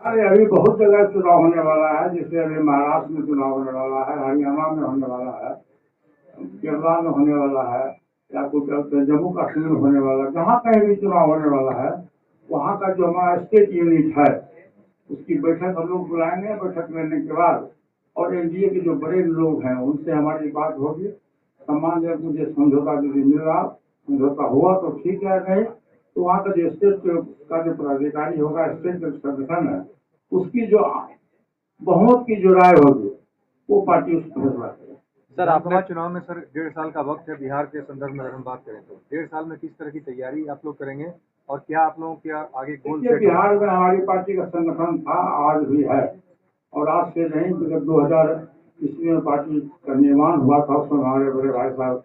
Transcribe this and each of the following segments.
अरे अभी बहुत जगह चुनाव होने वाला है। जैसे अभी महाराष्ट्र में चुनाव होने वाला है, हरियाणा में होने वाला है, केरला में होने वाला है, या कुछ जम्मू कश्मीर में होने वाला है। जहाँ कहीं भी चुनाव होने वाला है, वहाँ का जो हमारा स्टेट यूनिट है, उसकी बैठक हम लोग बुलाएंगे। बैठक लेने के बाद और एनडीए के जो बड़े लोग हैं उनसे हमारी बात होगी। सम्मानजनक मुझे समझौता यदि मिल रहा, समझौता हुआ तो ठीक है, नहीं तो वहाँ का जो स्टेट का जो पदाधिकारी होगा, स्टेट जो संगठन है, उसकी जो बहुमत की जो राय होगी वो पार्टी उसको फैसला करेगी। सर, आपका चुनाव में सर 1.5 साल का वक्त है। बिहार के संदर्भ में अगर हम बात करें तो 1.5 साल में किस तरह की तैयारी आप लोग करेंगे और क्या आप लोगों के आगे गोल सेट? बिहार में हमारी पार्टी का संगठन था, आज भी है, और आज से नहीं, जब 2000 ईस्वी में पार्टी का निर्माण हुआ था, उसमें हमारे बड़े भाई साहब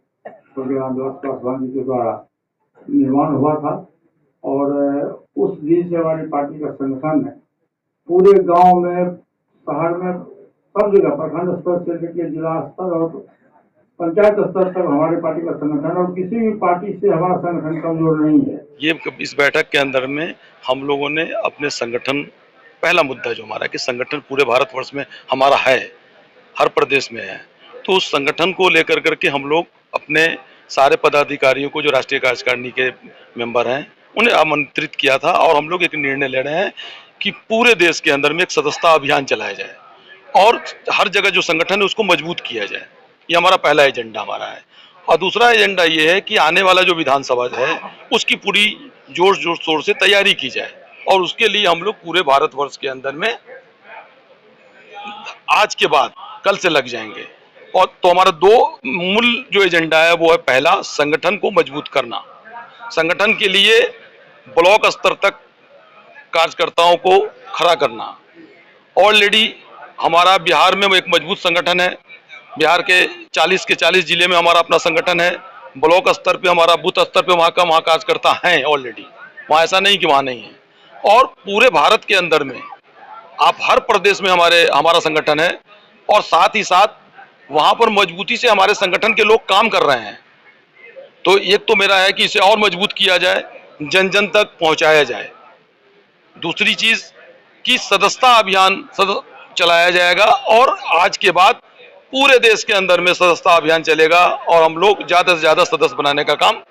पासवान जी के द्वारा निर्माण हुआ था। और उस दिन से हमारी पार्टी का संगठन है। पूरे गांव में, शहर में, सब जगह, प्रखंड स्तर से लेकर जिला स्तर और पंचायत स्तर तक हमारी पार्टी का संगठन, और किसी भी पार्टी से हमारा संगठन कमजोर नहीं है। ये इस बैठक के अंदर में हम लोगों ने अपने संगठन, पहला मुद्दा जो हमारा है कि संगठन पूरे भारतवर्ष में हमारा है, हर प्रदेश में है, तो उस संगठन को लेकर करके हम लोग अपने सारे पदाधिकारियों को, जो राष्ट्रीय कार्यकारिणी के मेंबर हैं, उन्हें आमंत्रित किया था। और हम लोग एक निर्णय ले रहे हैं कि पूरे देश के अंदर में एक सदस्यता अभियान चलाया जाए और हर जगह जो संगठन है उसको मजबूत किया जाए। ये हमारा पहला एजेंडा हमारा है। और दूसरा एजेंडा ये है कि आने वाला जो विधानसभा है उसकी पूरी जोर शोर से तैयारी की जाए, और उसके लिए हम लोग पूरे भारतवर्ष के अंदर में आज के बाद कल से लग जाएंगे। और तो हमारा दो मूल जो एजेंडा है वो है, पहला संगठन को मजबूत करना, संगठन के लिए ब्लॉक स्तर तक कार्यकर्ताओं को खड़ा करना। ऑलरेडी हमारा बिहार में एक मजबूत संगठन है, बिहार के 40 जिले में हमारा अपना संगठन है। ब्लॉक स्तर पे हमारा, बूथ स्तर पे वहाँ कार्यकर्ता हैं ऑलरेडी, वहाँ ऐसा नहीं कि वहाँ नहीं है। और पूरे भारत के अंदर में आप हर प्रदेश में हमारा संगठन है, और साथ ही साथ वहाँ पर मजबूती से हमारे संगठन के लोग काम कर रहे हैं। तो एक तो मेरा है कि इसे और मजबूत किया जाए, जन जन तक पहुँचाया जाए। दूसरी चीज कि सदस्यता अभियान चलाया जाएगा, और आज के बाद पूरे देश के अंदर में सदस्यता अभियान चलेगा और हम लोग ज्यादा से ज्यादा सदस्य बनाने का काम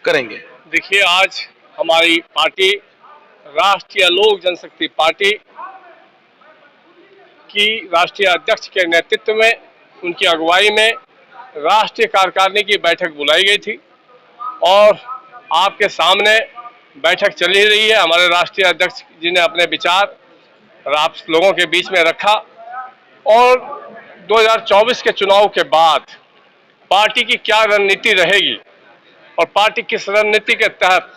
करेंगे। देखिए, आज हमारी पार्टी राष्ट्रीय लोक जनशक्ति पार्टी की राष्ट्रीय अध्यक्ष के नेतृत्व में, उनकी अगुवाई में राष्ट्रीय कार्यकारिणी की बैठक बुलाई गई थी, और आपके सामने बैठक चल ही रही है। हमारे राष्ट्रीय अध्यक्ष जी ने अपने विचार आप लोगों के बीच में रखा, और 2024 के चुनाव के बाद पार्टी की क्या रणनीति रहेगी और पार्टी किस रणनीति के तहत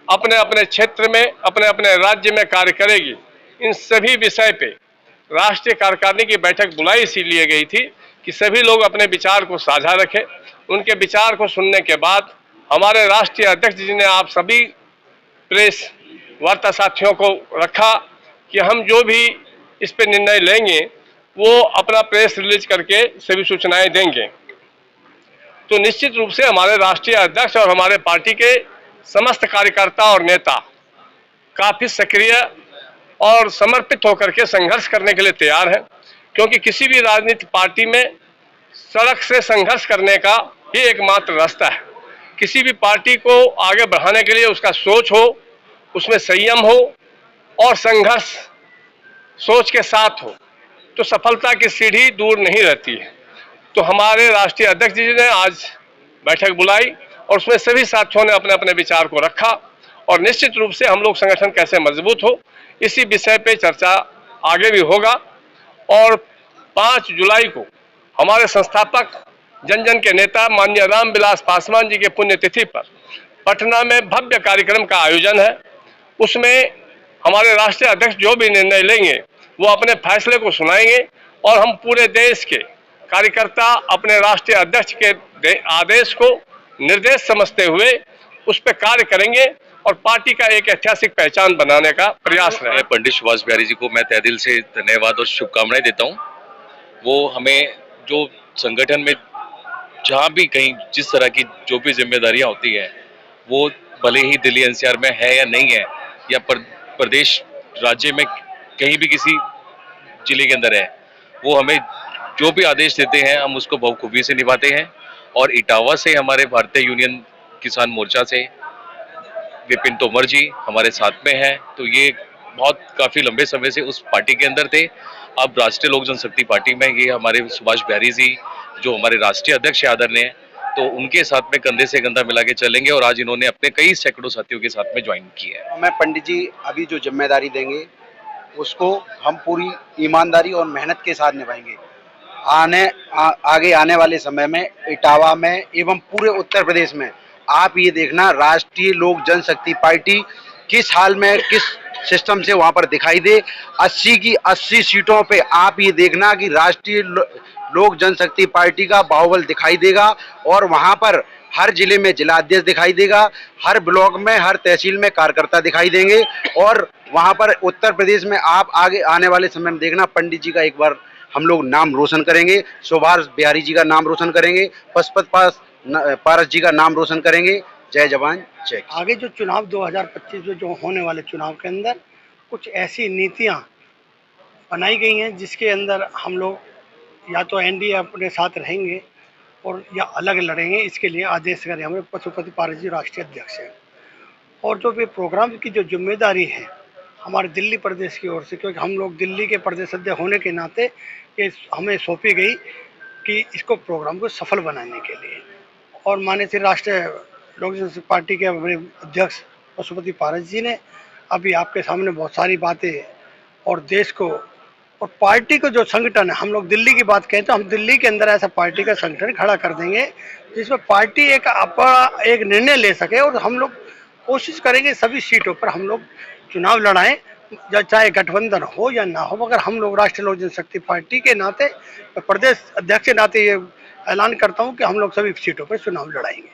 अपने अपने क्षेत्र में, अपने अपने राज्य में कार्य करेगी, इन सभी विषय पे राष्ट्रीय कार्यकारिणी की बैठक बुलाई इसीलिए गई थी कि सभी लोग अपने विचार को साझा रखें। उनके विचार को सुनने के बाद हमारे राष्ट्रीय अध्यक्ष जी ने आप सभी प्रेस वार्ता साथियों को रखा कि हम जो भी इस पे निर्णय लेंगे वो अपना प्रेस रिलीज करके सभी सूचनाएं देंगे। तो निश्चित रूप से हमारे राष्ट्रीय अध्यक्ष और हमारे पार्टी के समस्त कार्यकर्ता और नेता काफी सक्रिय और समर्पित होकर के संघर्ष करने के लिए तैयार हैं, क्योंकि किसी भी राजनीतिक पार्टी में सड़क से संघर्ष करने का ही एकमात्र रास्ता है। किसी भी पार्टी को आगे बढ़ाने के लिए उसका सोच हो, उसमें संयम हो और संघर्ष सोच के साथ हो, तो सफलता की सीढ़ी दूर नहीं रहती है। तो हमारे राष्ट्रीय अध्यक्ष जी ने आज बैठक बुलाई और उसमें सभी साथियों ने अपने अपने विचार को रखा, और निश्चित रूप से हम लोग संगठन कैसे मजबूत हो इसी विषय पे चर्चा आगे भी होगा। और 5 जुलाई को हमारे संस्थापक, जन जन के नेता माननीय रामविलास पासवान जी के पुण्यतिथि पर पटना में भव्य कार्यक्रम का आयोजन है। उसमें हमारे राष्ट्रीय अध्यक्ष जो भी निर्णय लेंगे वो अपने फैसले को सुनाएंगे, और हम पूरे देश के कार्यकर्ता अपने राष्ट्रीय अध्यक्ष के आदेश को निर्देश समझते हुए उस पर कार्य करेंगे और पार्टी का एक ऐतिहासिक पहचान बनाने का प्रयास रहे। पंडित सुभाष बिहारी जी को मैं तहे दिल से धन्यवाद और शुभकामनाएं देता हूं। वो हमें जो संगठन में जहां भी कहीं जिस तरह की जो भी जिम्मेदारियां होती है, वो भले ही दिल्ली एनसीआर में है या नहीं है, या प्रदेश राज्य में कहीं भी किसी जिले के अंदर है, वो हमें जो भी आदेश देते हैं हम उसको बखूबी से निभाते हैं। और इटावा से हमारे भारतीय यूनियन किसान मोर्चा से विपिन तोमर जी हमारे साथ में हैं, तो ये बहुत काफी लंबे समय से उस पार्टी के अंदर थे। अब राष्ट्रीय लोक जनशक्ति पार्टी में ये हमारे सुभाष बिहारी जी जो हमारे राष्ट्रीय अध्यक्ष आदरणीय, तो उनके साथ में कंधे से कंधा मिला के चलेंगे और आज इन्होंने अपने कई सैकड़ों साथियों के साथ में ज्वाइन किया है। हमें पंडित जी अभी जो जिम्मेदारी देंगे उसको हम पूरी ईमानदारी और मेहनत के साथ निभाएंगे। आगे आने वाले समय में इटावा में एवं पूरे उत्तर प्रदेश में आप ये देखना राष्ट्रीय लोक जनशक्ति पार्टी किस हाल में किस सिस्टम से वहां पर दिखाई दे। 80 की 80 सीटों पे आप ये देखना कि राष्ट्रीय लोक जनशक्ति पार्टी का बाहुबल दिखाई देगा और वहां पर हर जिले में जिला अध्यक्ष दिखाई देगा, हर ब्लॉक में हर तहसील में कार्यकर्ता दिखाई देंगे और वहां पर उत्तर प्रदेश में आप आगे आने वाले समय में देखना पंडित जी का एक बार हम लोग नाम रोशन करेंगे, सुभाष बिहारी जी का नाम रोशन करेंगे, पशुपत पारस जी का नाम रोशन करेंगे। जय जवान जय किसान। आगे जो चुनाव 2025 में जो होने वाले चुनाव के अंदर कुछ ऐसी नीतियां बनाई गई हैं जिसके अंदर हम लोग या तो एनडीए अपने साथ रहेंगे और या अलग लड़ेंगे, इसके लिए आदेश करें। हमें पशुपति पारस जी राष्ट्रीय अध्यक्ष हैं और जो भी प्रोग्राम की जो जिम्मेदारी है हमारे दिल्ली प्रदेश की ओर से, क्योंकि हम लोग दिल्ली के प्रदेश अध्यक्ष होने के नाते ये हमें सौंपी गई कि इसको प्रोग्राम को सफल बनाने के लिए। और माननीय श्री राष्ट्रीय लोक जनशक्ति पार्टी के अध्यक्ष पशुपति पारस जी ने अभी आपके सामने बहुत सारी बातें और देश को और पार्टी को जो संगठन है, हम लोग दिल्ली की बात कहें तो हम दिल्ली के अंदर ऐसा पार्टी का संगठन खड़ा कर देंगे जिसमें पार्टी एक अपना एक निर्णय ले सके और हम लोग कोशिश करेंगे सभी सीटों पर हम लोग चुनाव लड़ाएं, चाहे गठबंधन हो या ना हो, मगर हम लोग राष्ट्रीय लोक जनशक्ति पार्टी के नाते प्रदेश अध्यक्ष के नाते ये ऐलान करता हूं कि हम लोग सभी सीटों पर चुनाव लड़ाएंगे।